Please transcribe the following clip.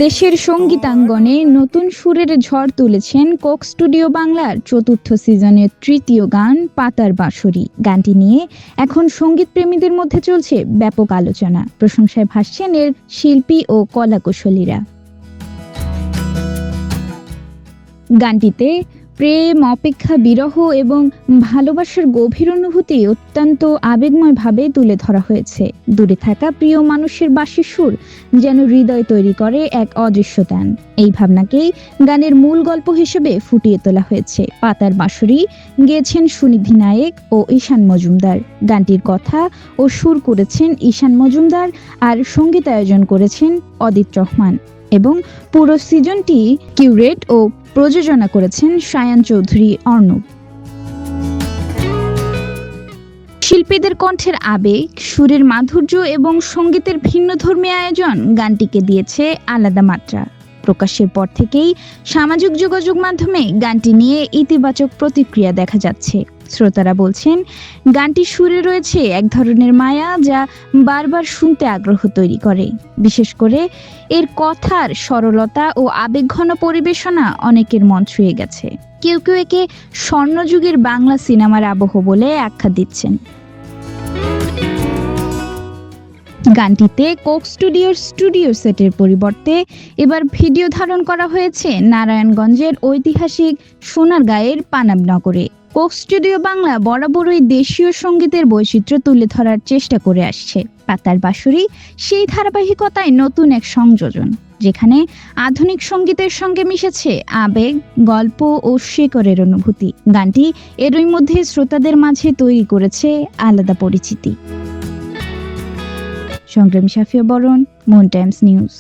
দেশের সঙ্গীতাঙ্গনে নতুন সুরের ঝড় তুলেছেন কোক স্টুডিও বাংলার চতুর্থ সিজনের তৃতীয় গান পাতার বাঁশরি। গানটি নিয়ে এখন সঙ্গীত প্রেমীদের মধ্যে চলছে ব্যাপক আলোচনা। প্রশংসায় ভাসছেন এর শিল্পী ও কলাকুশলীরা। গানটিতে প্রেম, অপেক্ষা, বিরহ এবং ভালোবাসার গভীর অনুভূতি অত্যন্ত আবেগময়ভাবে তুলে ধরা হয়েছে। দূরে থাকা প্রিয় মানুষের বাঁশির সুর যেন হৃদয় তৈরি করে এক অদৃশ্য টান। এই ভাবনাকেই গানের মূল গল্প হিসেবে ফুটিয়ে তোলা হয়েছে। পাতার বাঁশরি গেয়েছেন সুনিধি নায়েক ও ঈশান মজুমদার। গানটির কথা ও সুর করেছেন ঈশান মজুমদার আর সঙ্গীতায়োজন করেছেন অদিত রহমান এবং পুরো সিজনটি কিউরেট ও প্রযোজনা করেছেন সায়ান চৌধুরী অর্ণব। শিল্পীদের কণ্ঠের আবেগ, সুরের মাধুর্য এবং সঙ্গীতের ভিন্নধর্মী আয়োজন গানটিকে দিয়েছে আলাদা মাত্রা। প্রকাশের পর থেকেই সামাজিক যোগাযোগ মাধ্যমে গানটি নিয়ে ইতিবাচক প্রতিক্রিয়া দেখা যাচ্ছে। শ্রোতারা বলছেন, গানটির সুরে রয়েছে এক ধরনের মায়া যা বারবার শুনতে আগ্রহ তৈরি করে। বিশেষ করে এর কথার সরলতা ও আবেগঘন পরিবেশনা অনেকের মন ছুঁয়ে গেছে। কেউ কেউ একে স্বর্ণযুগের বাংলা সিনেমার আবহ বলে আখ্যা দিচ্ছেন। গানটিতে কোক স্টুডিওর স্টুডিও সেটের পরিবর্তে এবার ভিডিও ধারণ করা হয়েছে নারায়ণগঞ্জের ঐতিহাসিক সোনারগাঁয়ের পানাবনগরে। কোক স্টুডিও বাংলা বরাবরই দেশীয় সঙ্গীতের বৈচিত্র্য তুলে ধরার চেষ্টা করে আসছে। পাতার বাঁশরি সেই ধারাবাহিকতায় নতুন এক সংযোজন, যেখানে আধুনিক সঙ্গীতের সঙ্গে মিশেছে আবেগ, গল্প ও শেকরের অনুভূতি। গানটি এরই মধ্যে শ্রোতাদের মাঝে তৈরি করেছে আলাদা পরিচিতি। সংগ্রামী শাফিয়া বরণ, মুন টাইমস নিউজ।